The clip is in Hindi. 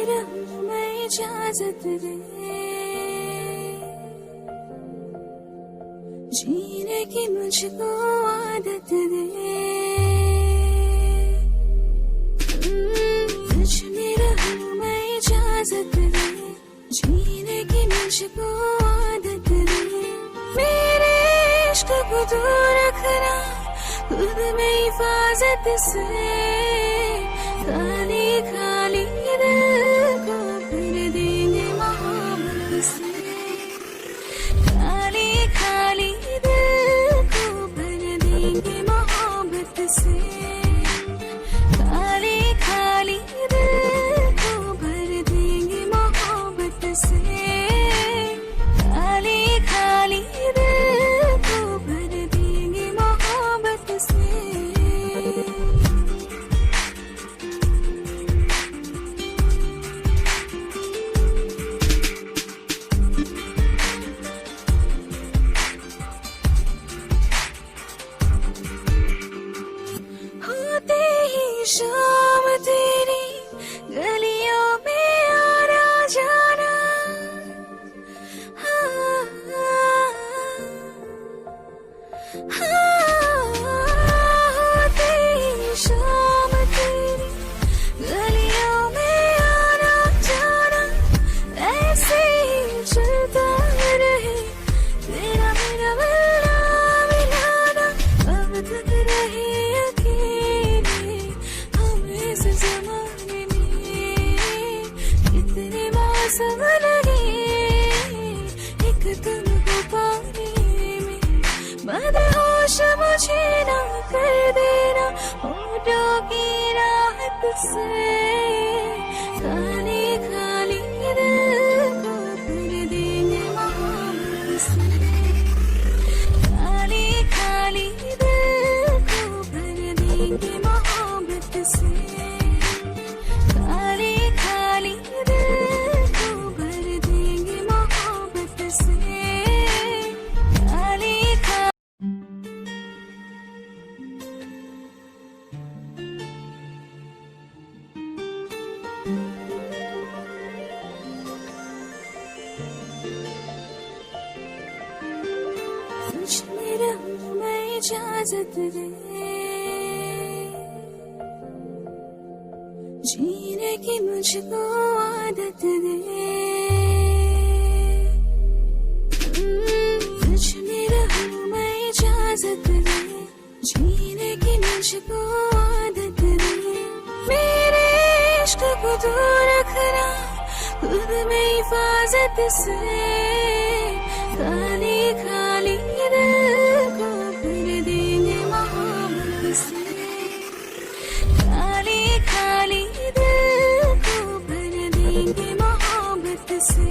रहूं मैं इजाजत दे, जीने की मुझको आदत दे। तुझ में रहूं मैं इजाजत दे, जीने की मुझको आदत दे। मेरे इश्क को तू रखना खुद में हिफाजत से, खाली खाली दिल को भर देंगे मोहब्बत से, खाली खाली दिल को भर देंगे मोहब्बत से, खाली खाली दिल को भर देंगे मोहब्बत से, खाली खाली दिल को भर देंगे मोहब्बत से। होते ही शाम तेरी गलियों में आना जाना, हाँ, हाँ, होते ही शाम तेरी गलियों में आना जाना, ऐसे ही चलता रहे तेरा मेरा मिलना मिलाना। अब तक रहे अकेले हम इस जमाने में, कितने मौसम लगे एक तुमको पाने में। मदहोश मुझे ना कर देना होठों की राहत से, खाली खाली दिल को भर देंगे मोहब्बत से, खाली खाली दिल को भर देंगे मोहब्बत से, खाली खाली दिल को भर देंगे मोहब्बत से, खाली खाली। तुझ में रहूं मैं इजाजत दे, जीने की मुझको आदत दे। तुझ में रहूं मैं इजाजत दे, जीने की मुझको आदत दे। मेरे इश्क को तू रखना खुद में हिफाजत से, खाली खाली दिल को भर देंगे मोहब्बत से, खाली खाली दिल को भर देंगे मोहब्बत से।